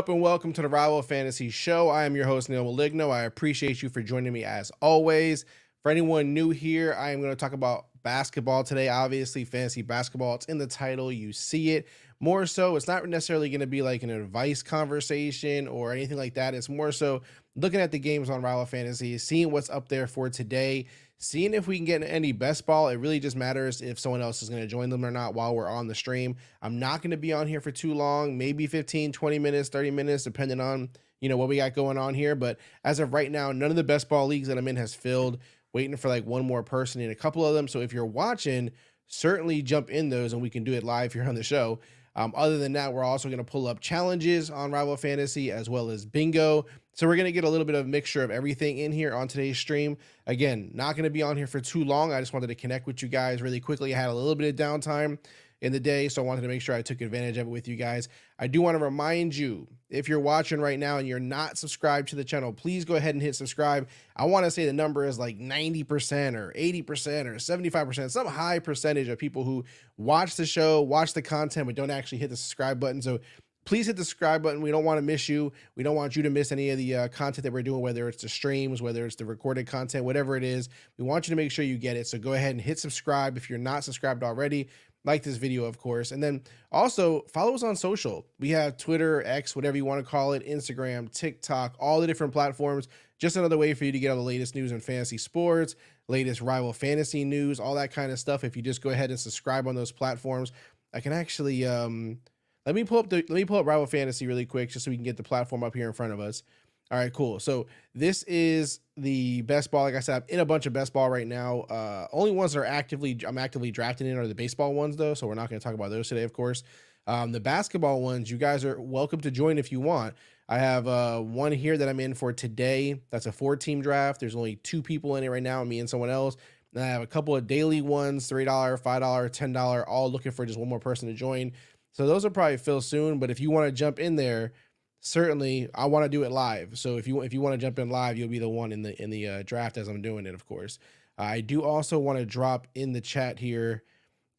up and welcome to the Rival Fantasy Show. I am your host, Neil Maligno. I appreciate you for joining me as always. For anyone new here, I am going to talk about basketball today. Obviously, fantasy basketball. It's in the title. You see it. More so, it's not necessarily going to be like an advice conversation or anything like that. It's more so looking at the games on Rival Fantasy, seeing what's up there for today, seeing if we can get any best ball. It really just matters if someone else is going to join them or not while we're on the stream. I'm not going to be on here for too long, maybe 15, 20 minutes, 30 minutes, depending on, what we got going on here. But as of right now, none of the best ball leagues that I'm in has filled, waiting for like one more person in a couple of them. So if you're watching, certainly jump in those and we can do it live here on the show. Other than that, we're also going to pull up challenges on Rival Fantasy as well as bingo. So we're going to get a little bit of a mixture of everything in here on today's stream. Again, not going to be on here for too long. I just wanted to connect with you guys really quickly. I had a little bit of downtime in the day, so I wanted to make sure I took advantage of it with you guys. I do want to remind you, if you're watching right now and you're not subscribed to the channel, please go ahead and hit subscribe. I want to say the number is like 90% or 80% or 75%, some high percentage of people who watch the show, watch the content, but don't actually hit the subscribe button. So please hit the subscribe button. We don't want to miss you. We don't want you to miss any of the content that we're doing, whether it's the streams, whether it's the recorded content, whatever it is. We want you to make sure you get it. So go ahead and hit subscribe if you're not subscribed already. Like this video, of course. And then also follow us on social. We have Twitter, X, whatever you want to call it, Instagram, TikTok, all the different platforms. Just another way for you to get all the latest news in fantasy sports, latest Rival Fantasy news, all that kind of stuff. If you just go ahead and subscribe on those platforms, I can actually let me pull up Rival Fantasy really quick just so we can get the platform up here in front of us. All right, cool. So this is the best ball. Like I said, I'm in a bunch of best ball right now. Only ones that are I'm actively drafting in are the baseball ones though. So we're not going to talk about those today, of course. The basketball ones, you guys are welcome to join if you want. I have one here that I'm in for today. That's a 4-team draft. There's only 2 people in it right now, me and someone else. And I have a couple of daily ones, $3, $5, $10, all looking for just one more person to join. So those will probably fill soon. But if you want to jump in there, certainly I want to do it live. So if you want to jump in live, you'll be the one in the draft as I'm doing it, of course. I do also want to drop in the chat here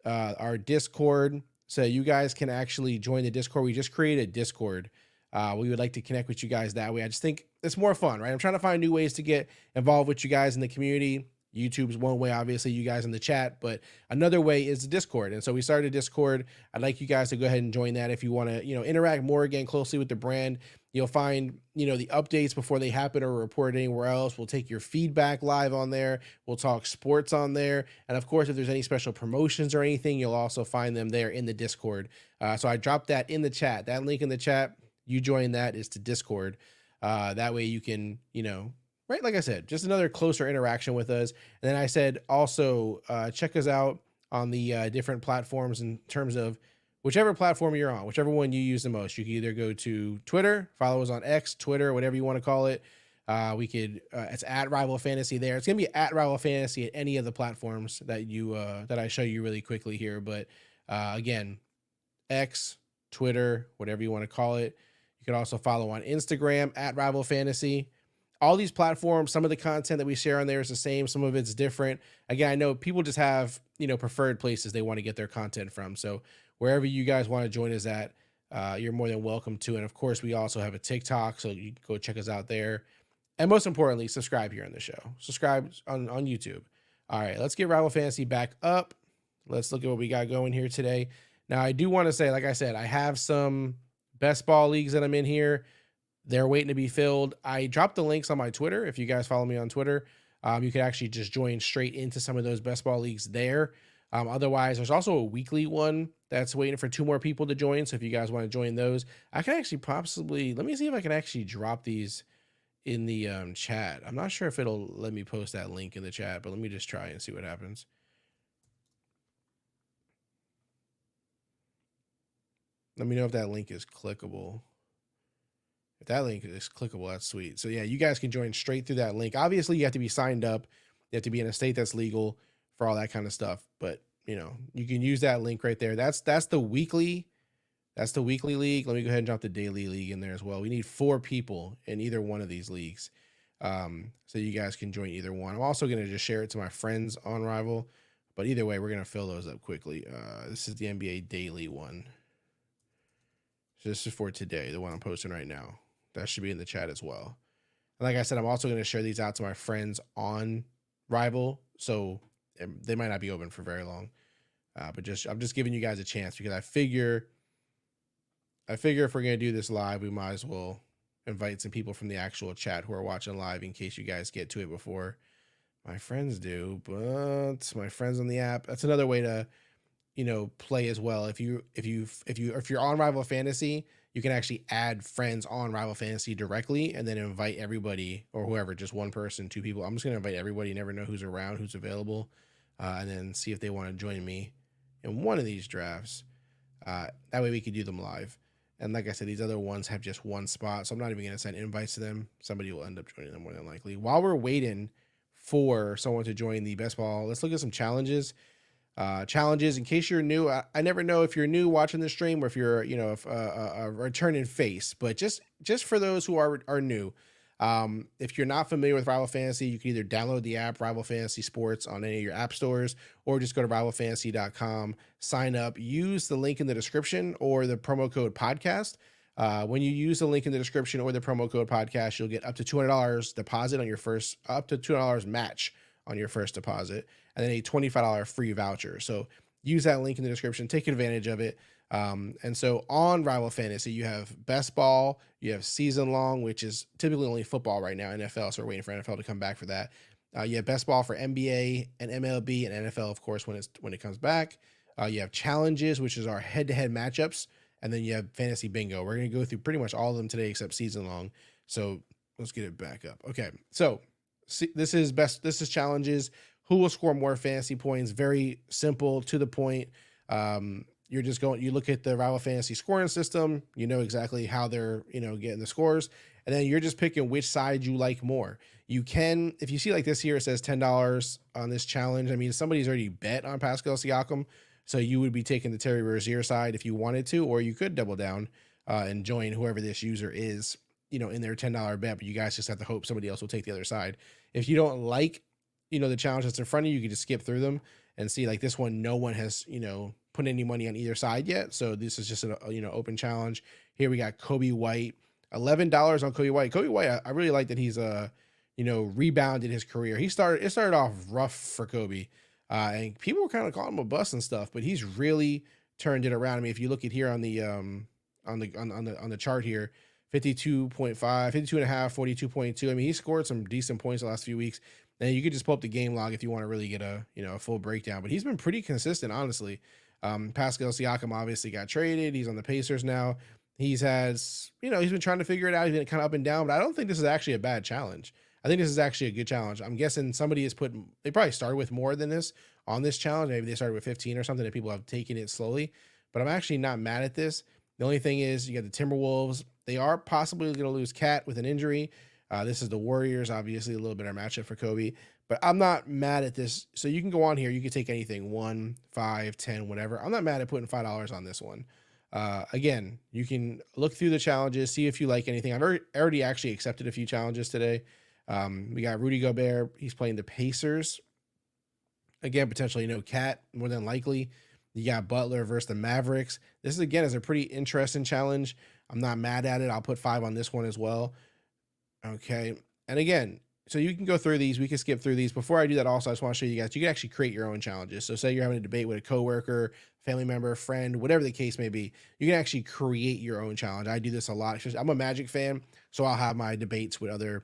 our Discord, so you guys can actually join the Discord. We just created Discord. We would like to connect with you guys that way. I just think it's more fun, right? I'm trying to find new ways to get involved with you guys in the community. YouTube's one way, obviously, you guys in the chat, but another way is the Discord. And so we started Discord. I'd like you guys to go ahead and join that if you want to, interact more again closely with the brand. You'll find, the updates before they happen or report anywhere else. We'll take your feedback live on there. We'll talk sports on there. And of course, if there's any special promotions or anything, you'll also find them there in the Discord. So I dropped that in the chat. That link in the chat, you join that is to Discord. That way you can, right, like I said, just another closer interaction with us. And then I said also check us out on the different platforms in terms of whichever platform you're on, whichever one you use the most. You can either go to Twitter, follow us on X, Twitter, whatever you want to call it. It's at Rival Fantasy there. It's gonna be at Rival Fantasy at any of the platforms that that I show you really quickly here. But again, X, Twitter, whatever you want to call it. You can also follow on Instagram at Rival Fantasy. All these platforms, some of the content that we share on there is the same. Some of it's different. Again, I know people just have, preferred places they want to get their content from. So wherever you guys want to join us at, you're more than welcome to. And of course, we also have a TikTok, so you can go check us out there. And most importantly, subscribe here on the show. Subscribe on YouTube. All right, let's get Rival Fantasy back up. Let's look at what we got going here today. Now, I do want to say, like I said, I have some best ball leagues that I'm in here. They're waiting to be filled. I dropped the links on my Twitter. If you guys follow me on Twitter, you can actually just join straight into some of those best ball leagues there. Otherwise, there's also a weekly one that's waiting for 2 more people to join. So if you guys want to join those, I can actually possibly, let me see if I can actually drop these in the chat. I'm not sure if it'll let me post that link in the chat, but let me just try and see what happens. Let me know if that link is clickable. If that link is clickable, that's sweet. So yeah, you guys can join straight through that link. Obviously, you have to be signed up. You have to be in a state that's legal for all that kind of stuff. But you can use that link right there. That's the weekly. That's the weekly league. Let me go ahead and drop the daily league in there as well. We need 4 people in either one of these leagues. So you guys can join either one. I'm also going to just share it to my friends on Rival. But either way, we're going to fill those up quickly. This is the NBA daily one. So this is for today, the one I'm posting right now. That should be in the chat as well. And like I said, I'm also going to share these out to my friends on Rival, so they might not be open for very long. But I'm just giving you guys a chance because I figure if we're going to do this live, we might as well invite some people from the actual chat who are watching live in case you guys get to it before my friends do. But my friends on the app, that's another way to, play as well. If you're on Rival Fantasy, you can actually add friends on Rival Fantasy directly and then invite everybody or whoever, just one person, two people. I'm just going to invite everybody. You never know who's around, who's available, and then see if they want to join me in one of these drafts. That way we could do them live. And like I said, these other ones have just one spot, so I'm not even going to send invites to them. Somebody will end up joining them more than likely. While we're waiting for someone to join the best ball, let's look at some challenges. Challenges, in case you're new, I never know if you're new watching the stream or if you're, a returning face, but just for those who are new, if you're not familiar with Rival Fantasy, you can either download the app Rival Fantasy Sports on any of your app stores, or just go to rivalfantasy.com, sign up, use the link in the description or the promo code podcast. When you use the link in the description or the promo code podcast, you'll get up to $200 deposit on your first, up to $200 match on your first deposit, and then a $25 free voucher. So use that link in the description, take advantage of it. And so on Rival Fantasy, you have best ball, you have season long, which is typically only football right now, NFL. So we're waiting for NFL to come back for that. You have best ball for NBA and MLB and NFL, of course, when it comes back. You have challenges, which is our head-to-head matchups. And then you have fantasy bingo. We're going to go through pretty much all of them today, except season long. So let's get it back up. Okay. So this is challenges. Who will score more fantasy points? Very simple, to the point. You look at the Rival Fantasy scoring system, you know exactly how they're, getting the scores. And then you're just picking which side you like more. You can, if you see like this here, it says $10 on this challenge. I mean, somebody's already bet on Pascal Siakam, so you would be taking the Terry Rozier side if you wanted to, or you could double down and join whoever this user is, in their $10 bet, but you guys just have to hope somebody else will take the other side. If you don't like, the challenge that's in front of you, you can just skip through them and see like this one, no one has, put any money on either side yet. So this is just an, open challenge. Here we got Kobe White, $11 on Kobe White. Kobe White, I really like that he's, rebounded his career. It started off rough for Kobe. And people were kind of calling him a bust and stuff, but he's really turned it around. I mean, if you look at here on the chart here, 52.5, 52 and a half, 42.2. I mean, he scored some decent points the last few weeks. And you could just pull up the game log if you want to really get a full breakdown. But he's been pretty consistent, honestly. Pascal Siakam obviously got traded. He's on the Pacers now. He's been trying to figure it out. He's been kind of up and down, but I don't think this is actually a bad challenge. I think this is actually a good challenge. I'm guessing somebody they probably started with more than this on this challenge. Maybe they started with 15 or something, and people have taken it slowly. But I'm actually not mad at this. The only thing is you got the Timberwolves. They are possibly going to lose Cat with an injury. This is the Warriors, obviously a little better matchup for Kobe, but I'm not mad at this. So you can go on here. You can take anything, 1, 5, 10, whatever. I'm not mad at putting $5 on this one. Again, you can look through the challenges, see if you like anything. I've already actually accepted a few challenges today. We got Rudy Gobert. He's playing the Pacers. Again, potentially Cat, more than likely. You got Butler versus the Mavericks. This is a pretty interesting challenge. I'm not mad at it. I'll put 5 on this one as well. Okay. And again, so you can go through these. We can skip through these. Before I do that, also, I just want to show you guys, you can actually create your own challenges. So say you're having a debate with a coworker, family member, friend, whatever the case may be, you can actually create your own challenge. I do this a lot. I'm a Magic fan, so I'll have my debates with other,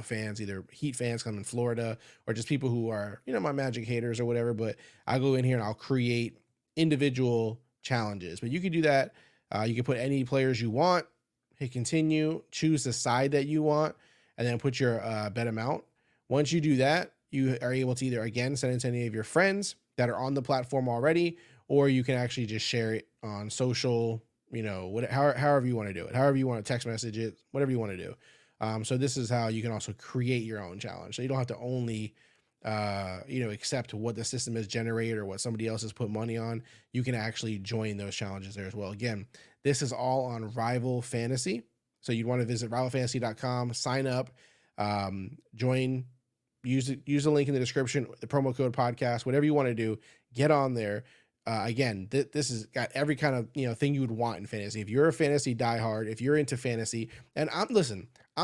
fans, either Heat fans come in Florida or just people who are, my Magic haters or whatever. But I'll go in here and I'll create individual challenges. But you can do that. You can put any players you want, hit continue, choose the side that you want, and then put your bet amount. Once you do that, you are able to either, again, send it to any of your friends that are on the platform already, or you can actually just share it on social, however you want to do it, however you want to text message it, whatever you want to do. So this is how you can also create your own challenge. So you don't have to only, accept what the system has generated or what somebody else has put money on. You can actually join those challenges there as well. Again, this is all on Rival Fantasy. So you'd want to visit rivalfantasy.com, sign up, join, use the link in the description, the promo code podcast, whatever you want to do, get on there. Again, this has got every kind of thing you would want in fantasy. If you're a fantasy diehard, if you're into fantasy, and I'm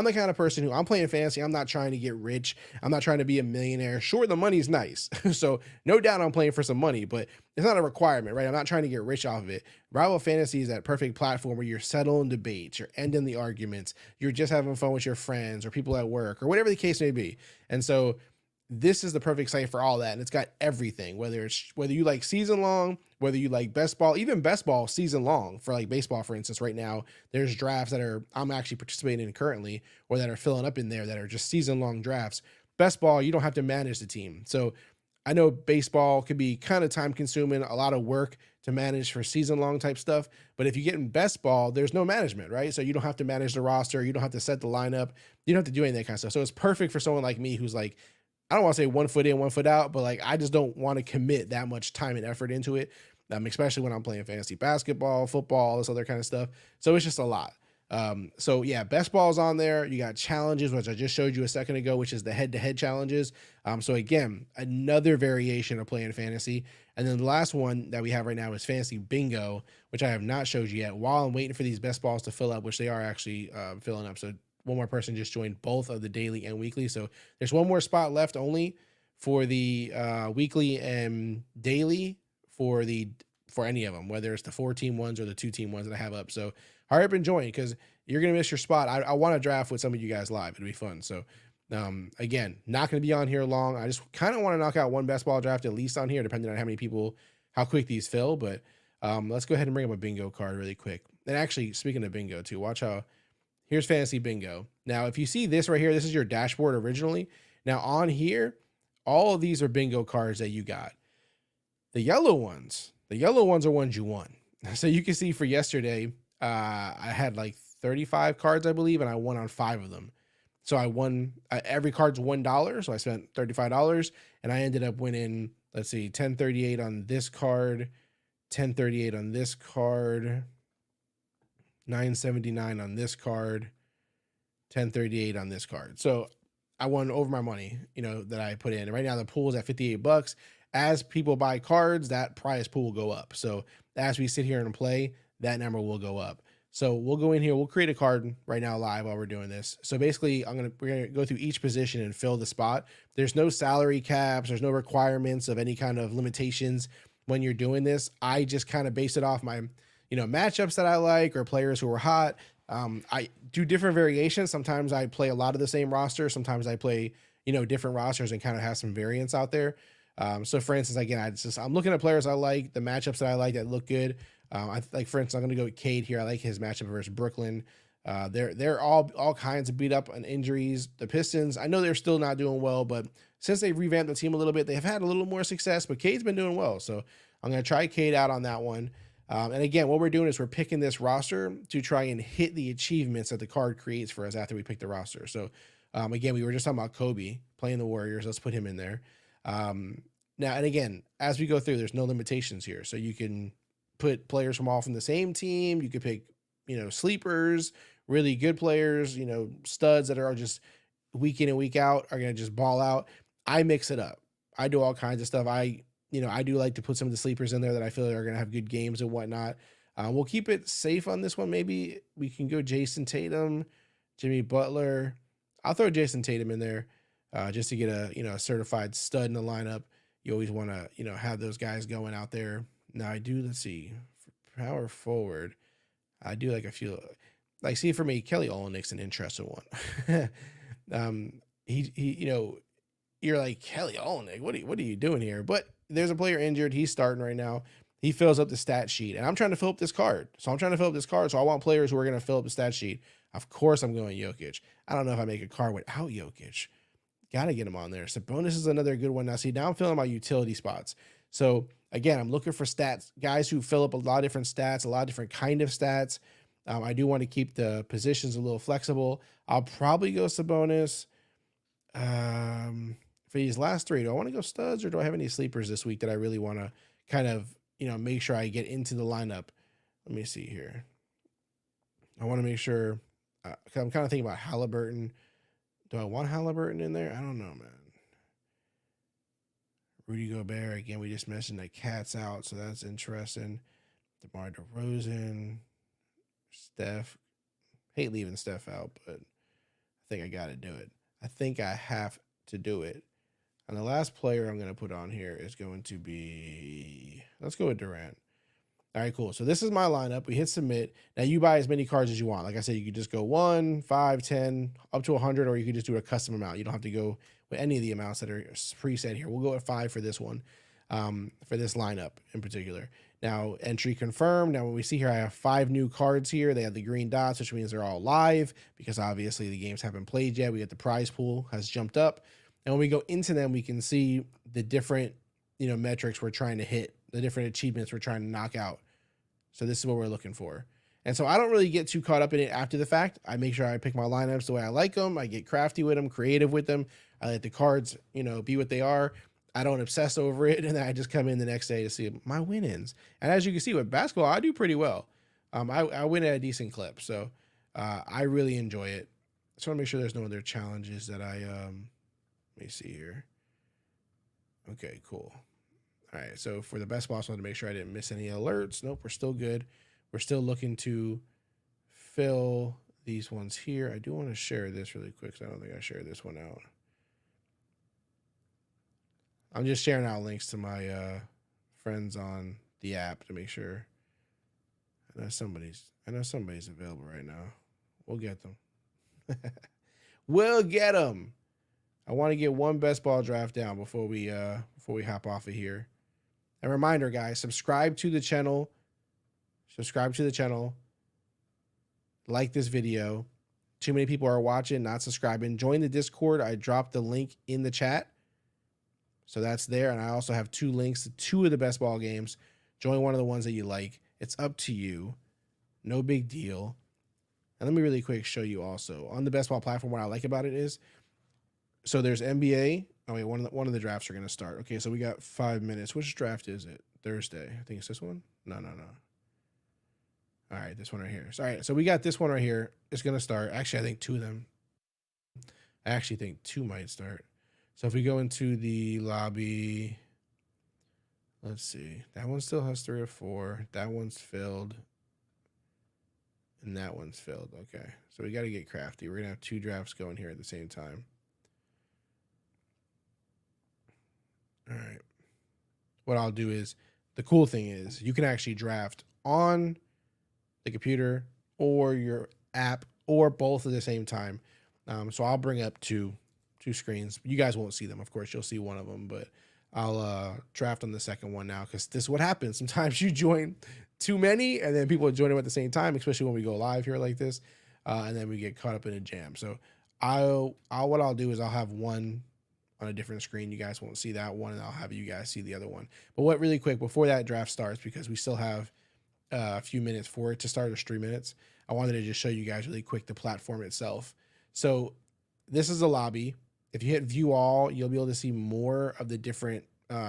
the kind of person who I'm playing fantasy. I'm not trying to get rich. I'm not trying to be a millionaire. Sure, the money's nice, so no doubt I'm playing for some money, but it's not a requirement, right? I'm not trying to get rich off of it. Rival Fantasy is that perfect platform where you're settling debates, you're ending the arguments, you're just having fun with your friends or people at work or whatever the case may be, and so this is the perfect site for all that. And it's got everything, whether you like season long, whether you like best ball, even best ball season long for like baseball, for instance. Right now, there's drafts that I'm actually participating in currently, or that are filling up in there that are just season long drafts. Best ball, you don't have to manage the team. So I know baseball could be kind of time consuming, a lot of work to manage for season long type stuff. But if you get in best ball, there's no management, right? So you don't have to manage the roster. You don't have to set the lineup. You don't have to do any of that kind of stuff. So it's perfect for someone like me who's like, I don't want to say 1 foot in, 1 foot out, but like I just don't want to commit that much time and effort into it, especially when I'm playing fantasy basketball, football, all this other kind of stuff. So it's just a lot. So yeah, best ball's on there. You got challenges, which I just showed you a second ago, which is the head-to-head challenges. So again, another variation of playing fantasy. And then the last one that we have right now is fantasy bingo, which I have not showed you yet. While I'm waiting for these best balls to fill up, which they are actually filling up. So one more person just joined both of the daily and weekly. So there's one more spot left only for the weekly and daily for any of them, whether it's the 4-team ones or the 2-team ones that I have up. So hurry up and join because you're going to miss your spot. I want to draft with some of you guys live. It'll be fun. So again, not going to be on here long. I just kind of want to knock out one best ball draft at least on here, depending on how many people, how quick these fill. But let's go ahead and bring up a bingo card really quick. And actually, speaking of bingo too, watch how. Here's fantasy bingo. Now, if you see this right here, this is your dashboard originally. Now on here, all of these are bingo cards that you got. The yellow ones are ones you won. So you can see for yesterday, I had like 35 cards, I believe, and I won on 5 of them. So I won, every card's $1. So I spent $35 and I ended up winning, let's see, 1038 on this card, 1038 on this card, 979 on this card, 1038 on this card. So I won over my money, that I put in. And right now the pool is at $58. As people buy cards, that prize pool will go up. So as we sit here and play, that number will go up. So we'll go in here, we'll create a card right now live while we're doing this. So basically we're gonna go through each position and fill the spot. There's no salary caps, there's no requirements of any kind of limitations when you're doing this. I just kind of base it off my matchups that I like or players who are hot. I do different variations. Sometimes I play a lot of the same roster. Sometimes I play, different rosters and kind of have some variance out there. So for instance, again, I'm looking at players I like, the matchups that I like that look good. For instance, I'm going to go with Cade here. I like his matchup versus Brooklyn. They're all kinds of beat up on injuries. The Pistons, I know they're still not doing well, but since they've revamped the team a little bit, they've had a little more success, but Cade's been doing well. So I'm going to try Cade out on that one. And again, what we're doing is we're picking this roster to try and hit the achievements that the card creates for us after we pick the roster. So again, we were just talking about Kobe playing the Warriors. Let's put him in there. Now, and again, as we go through, there's no limitations here. So you can put players from all from the same team. You could pick, sleepers, really good players, studs that are just week in and week out are going to just ball out. I mix it up. I do all kinds of stuff. I do like to put some of the sleepers in there that I feel are going to have good games and whatnot. We'll keep it safe on this one. Maybe we can go Jason Tatum, Jimmy Butler. I'll throw Jason Tatum in there just to get a certified stud in the lineup. You always want to, have those guys going out there. Now I do, let's see, for power forward, I do like a few, like, see, for me, Kelly Olynyk's an interesting one. You're like, Kelly Olynyk, what are you doing here? But there's a player injured. He's starting right now. He fills up the stat sheet, and I'm trying to fill up this card. So I want players who are going to fill up the stat sheet. Of course, I'm going Jokic. I don't know if I make a card without Jokic. Got to get him on there. Sabonis is another good one. Now, see, now I'm filling my utility spots. So again, I'm looking for stats, guys who fill up a lot of different stats, a lot of different kind of stats. I do want to keep the positions a little flexible. I'll probably go Sabonis. For these last 3, do I want to go studs or do I have any sleepers this week that I really want to kind of, make sure I get into the lineup? Let me see here. I want to make sure, I'm kind of thinking about Halliburton. Do I want Halliburton in there? I don't know, man. Rudy Gobert, again, we just mentioned that Cat's out, so that's interesting. DeMar DeRozan, Steph. Hate leaving Steph out, but I think I got to do it. I think I have to do it. And the last player I'm going to put on here is going to be, let's go with Durant. All right, cool. So this is my lineup. We hit submit. Now you buy as many cards as you want. Like I said, you could just go 1, 5, 10, up to 100, or you could just do a custom amount. You don't have to go with any of the amounts that are preset here. We'll go at 5 for this one, for this lineup in particular. Now, entry confirmed. Now, when we see here, I have 5 new cards here. They have the green dots, which means they're all live because obviously the games haven't played yet. We get the prize pool has jumped up. And when we go into them, we can see the different, metrics we're trying to hit, the different achievements we're trying to knock out. So this is what we're looking for. And so I don't really get too caught up in it after the fact. I make sure I pick my lineups the way I like them. I get crafty with them, creative with them. I let the cards, be what they are. I don't obsess over it. And then I just come in the next day to see my win-ins. And as you can see with basketball, I do pretty well. I win at a decent clip. So I really enjoy it. Just want to make sure there's no other challenges that let me see here. Okay, cool. All right, so for the best ball, I just wanted to make sure I didn't miss any alerts. Nope, we're still good. We're still looking to fill these ones here. I do want to share this really quick because I don't think I shared this one out. I'm just sharing out links to my friends on the app to make sure. I know somebody's available right now. We'll get them. We'll get them. I want to get one best ball draft down before we hop off of here. A reminder, guys, subscribe to the channel. Like this video. Too many people are watching, not subscribing. Join the Discord. I dropped the link in the chat. So that's there. And I also have 2 links to 2 of the best ball games. Join one of the ones that you like. It's up to you. No big deal. And let me really quick show you also. On the best ball platform, what I like about it is, so there's NBA. Oh, wait, one of the drafts are going to start. Okay, so we got 5 minutes. Which draft is it? Thursday. I think it's this one. No. All right, this one right here. All right, so we got this one right here. It's going to start. Actually, I think 2 of them. I actually think 2 might start. So if we go into the lobby, let's see. That one still has 3 or 4. That one's filled. And that one's filled. Okay, so we got to get crafty. We're going to have 2 drafts going here at the same time. All right. What I'll do is, the cool thing is you can actually draft on the computer or your app or both at the same time. So I'll bring up two screens. You guys won't see them, of course. You'll see one of them, but I'll draft on the second one now because this is what happens. Sometimes you join too many and then people join them at the same time, especially when we go live here like this, and then we get caught up in a jam. So what I'll do is I'll have one on a different screen. You guys won't see that one, and I'll have you guys see the other one. But what really quick before that draft starts, because we still have a few minutes for it to start, or 3 minutes, I wanted to just show you guys really quick the platform itself. So this is a lobby. If you hit view all, you'll be able to see more of the different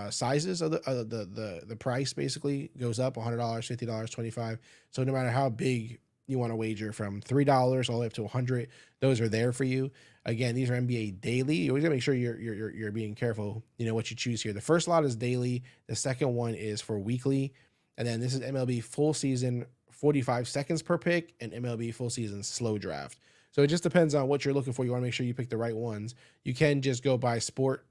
sizes of the price. Basically goes up $100, $50, $25. So no matter how big you want to wager, from $3 all the way up to $100, those are there for you. Again, these are NBA daily. You always gotta make sure you're being careful, what you choose here. The first lot is daily. The second one is for weekly. And then this is MLB full season, 45 seconds per pick, and MLB full season slow draft. So it just depends on what you're looking for. You want to make sure you pick the right ones. You can just go by sport,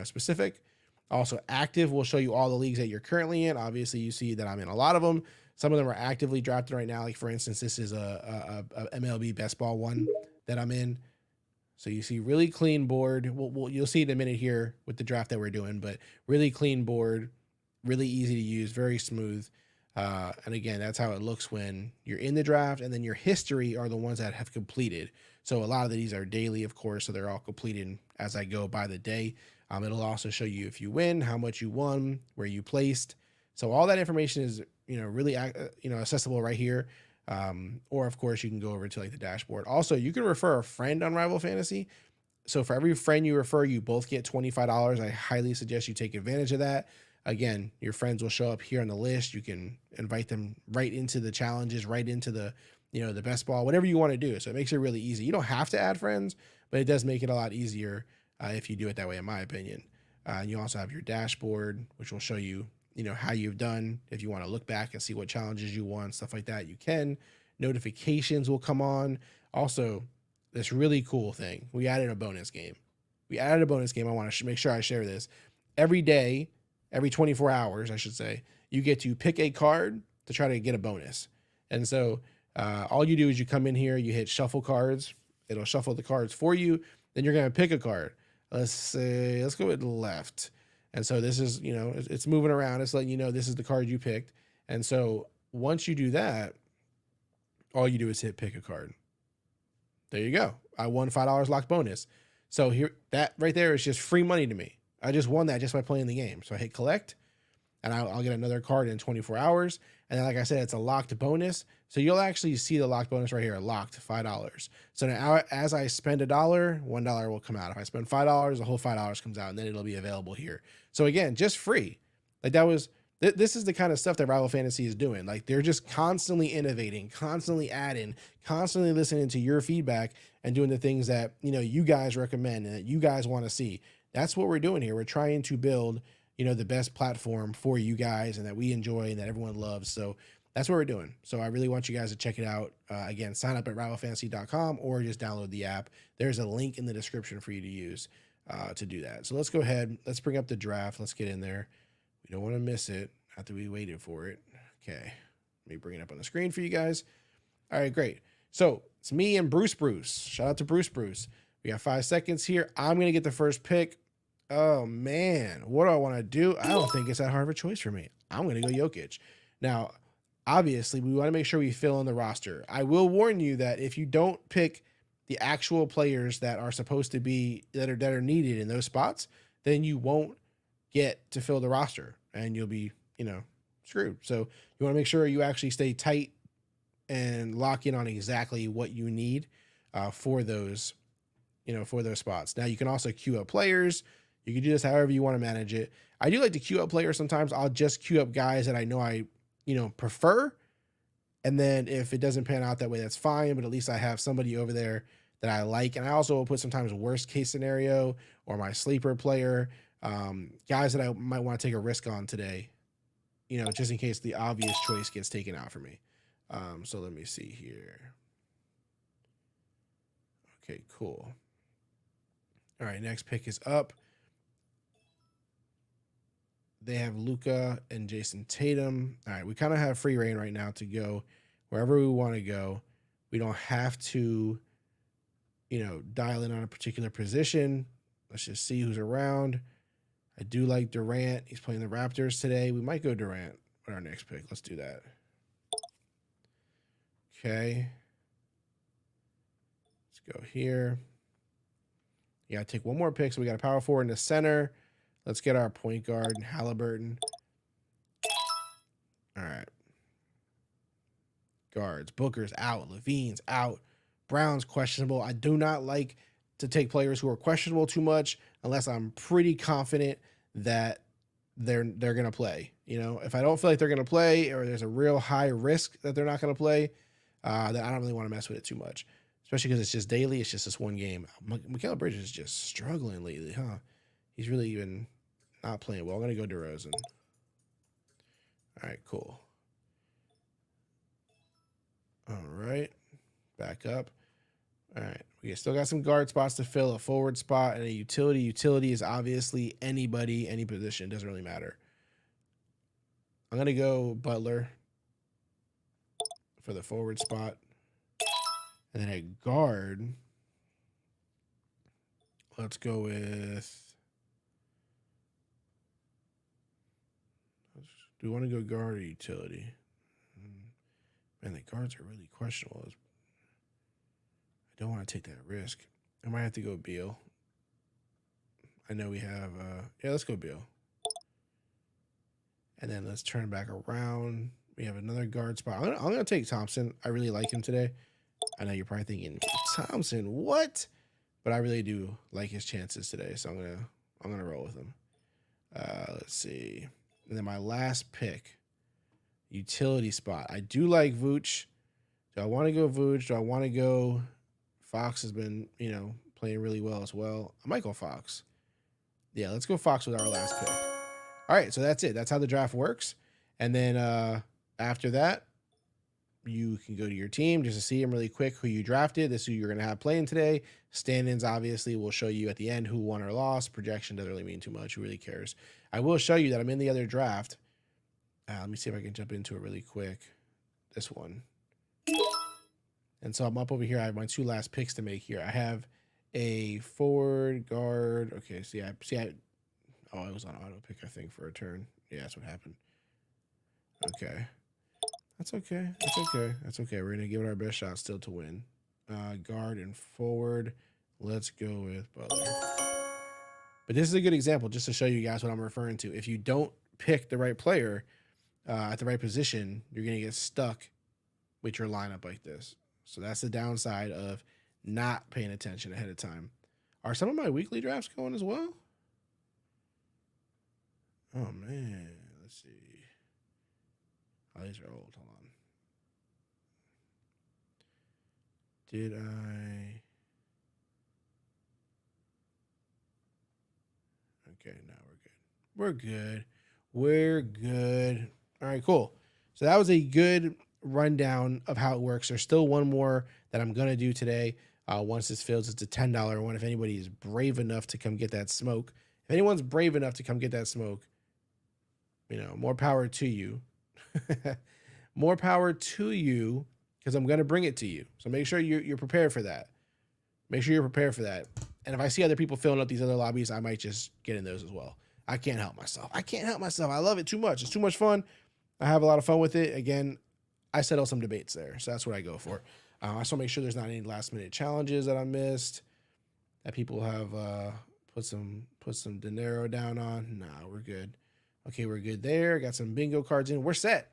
specific. Also, active will show you all the leagues that you're currently in. Obviously, you see that I'm in a lot of them. Some of them are actively drafted right now. Like, for instance, this is a MLB best ball one that I'm in. So you see really clean board. You'll see in a minute here with the draft that we're doing, but really clean board, really easy to use, very smooth. And again, that's how it looks when you're in the draft. And then your history are the ones that have completed. So a lot of these are daily, of course, so they're all completed as I go by the day. It'll also show you if you win, how much you won, where you placed. So all that information is, really, accessible right here. Or of course you can go over to like the dashboard. Also, you can refer a friend on Rival Fantasy. So for every friend you refer, you both get $25. I highly suggest you take advantage of that. Again, your friends will show up here on the list. You can invite them right into the challenges, right into the, the best ball, whatever you want to do. So it makes it really easy. You don't have to add friends, but it does make it a lot easier if you do it that way, in my opinion. You also have your dashboard, which will show you, how you've done. If you want to look back and see what challenges you won, stuff like that, you can. Notifications will come on. Also, this really cool thing, we added a bonus game. I want to make sure I share this. Every day, every 24 hours, I should say, you get to pick a card to try to get a bonus. And so all you do is you come in here, you hit shuffle cards. It'll shuffle the cards for you. Then you're going to pick a card. Let's go with left. And so this is, it's moving around. It's letting you know this is the card you picked. And so once you do that, all you do is hit pick a card. There you go. I won $5 locked bonus. So here, that right there is just free money to me. I just won that just by playing the game. So I hit collect, and I'll get another card in 24 hours. And then, like I said, it's a locked bonus. So you'll actually see the locked bonus right here, locked $5. So now as I spend $1, $1 will come out. If I spend $5, the whole $5 comes out, and then it'll be available here. So again, just free. Like this is the kind of stuff that Rival Fantasy is doing. Like they're just constantly innovating, constantly adding, constantly listening to your feedback and doing the things that, you guys recommend and that you guys want to see. That's what we're doing here. We're trying to build, the best platform for you guys and that we enjoy and that everyone loves. So that's what we're doing. So I really want you guys to check it out. Again, sign up at rivalfantasy.com or just download the app. There's a link in the description for you to use to do that. So let's go ahead. Let's bring up the draft. Let's get in there. We don't want to miss it after we waited for it. Okay. Let me bring it up on the screen for you guys. All right, great. So it's me and Bruce. Shout out to Bruce. We got 5 seconds here. I'm going to get the first pick. Oh, man. What do I want to do? I don't think it's that hard of a choice for me. I'm going to go Jokic. Now, obviously, we want to make sure we fill in the roster. I will warn you that if you don't pick the actual players that are supposed to be, that are needed in those spots, then you won't get to fill the roster and you'll be, screwed. So you want to make sure you actually stay tight and lock in on exactly what you need for those, for those spots. Now you can also queue up players. You can do this however you want to manage it. I do like to queue up players sometimes. I'll just queue up guys that I know I, prefer. And then if it doesn't pan out that way, that's fine. But at least I have somebody over there that I like. And I also will put sometimes worst case scenario or my sleeper player, guys that I might want to take a risk on today, just in case the obvious choice gets taken out for me. So let me see here. Okay, cool. All right, next pick is up. They have Luka and Jason Tatum. All right, we kind of have free reign right now to go wherever we want to go. We don't have to, dial in on a particular position. Let's just see who's around. I do like Durant. He's playing the Raptors today. We might go Durant with our next pick. Let's do that. Okay. Let's go here. Yeah, take one more pick. So we got a power forward in the center. Let's get our point guard, Halliburton. All right. Guards. Booker's out. Levine's out. Brown's questionable. I do not like to take players who are questionable too much unless I'm pretty confident that they're going to play. If I don't feel like they're going to play or there's a real high risk that they're not going to play, then I don't really want to mess with it too much, especially because it's just daily. It's just this one game. Mikal Bridges is just struggling lately, huh? He's really even not playing well. I'm going to go DeRozan. All right, cool. All right. Back up. All right. We still got some guard spots to fill, a forward spot, and a utility. Utility is obviously anybody, any position. Doesn't really matter. I'm going to go Butler for the forward spot. And then a guard. Let's go with... Do we want to go guard or utility? Man, the guards are really questionable. I don't want to take that risk. I might have to go Beal. I know we have... yeah, let's go Beal. And then let's turn back around. We have another guard spot. I'm gonna take Thompson. I really like him today. I know you're probably thinking, Thompson, what? But I really do like his chances today, so I'm gonna roll with him. Let's see. And then my last pick, utility spot. I do like Vooch. Do I want to go Vooch? Do I want to go... Fox has been, playing really well as well. I might go Fox. Yeah, let's go Fox with our last pick. All right, so that's it. That's how the draft works. And then after that, you can go to your team just to see them really quick who you drafted. This is who you're going to have playing today. Stand-ins, obviously, will show you at the end who won or lost. Projection doesn't really mean too much. Who really cares? I will show you that I'm in the other draft. Let me see if I can jump into it really quick. This one. And so I'm up over here. I have my 2 last picks to make here. I have a forward, guard. Okay, oh, it was on auto pick, I think, for a turn. Yeah, that's what happened. Okay. That's okay. That's okay. That's okay. We're going to give it our best shot still to win. Guard and forward. Let's go with Butler. But this is a good example just to show you guys what I'm referring to. If you don't pick the right player at the right position, you're going to get stuck with your lineup like this. So that's the downside of not paying attention ahead of time. Are some of my weekly drafts going as well? Oh, man. Let's see. Oh, these are old. Hold on. Did I? Okay, now we're good. We're good. All right, cool. So that was a good rundown of how it works. There's still one more that I'm going to do today. Once this fills, it's a $10 one. If anybody is brave enough to come get that smoke, if anyone's brave enough to come get that smoke, more power to you. More power to you, because I'm going to bring it to you. So make sure you're prepared for that. Make sure you're prepared for that. And if I see other people filling up these other lobbies, I might just get in those as well. I can't help myself. I love it too much. It's too much fun. I have a lot of fun with it. Again, I settle some debates there. So that's what I go for. I just want to make sure there's not any last minute challenges that I missed, that people have put some dinero down on. Nah, we're good. Okay, we're good there. Got some bingo cards in. We're set.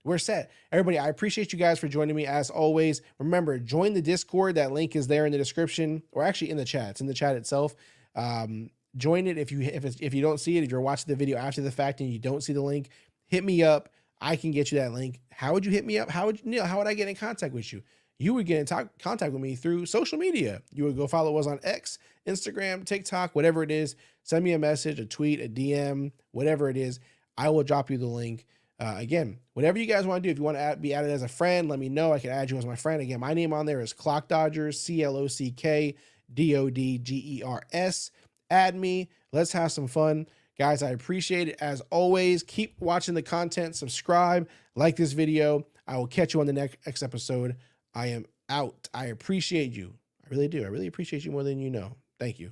We're set. Everybody, I appreciate you guys for joining me as always. Remember, join the Discord. That link is there in the description, or actually in the chat. It's in the chat itself. Join it if you don't see it. If you're watching the video after the fact and you don't see the link, hit me up. I can get you that link. How would you hit me up? How would I get in contact with you? You would get in contact with me through social media. You would go follow us on X, Instagram, TikTok, whatever it is. Send me a message, a tweet, a DM, whatever it is. I will drop you the link. Again, whatever you guys want to do. If you want to be added as a friend, let me know. I can add you as my friend. Again, my name on there is Clock Dodgers, CLOCKDODGERS. Add me. Let's have some fun. Guys, I appreciate it as always. Keep watching the content. Subscribe. Like this video. I will catch you on the next episode. I am out. I appreciate you. I really do. I really appreciate you more than you know. Thank you.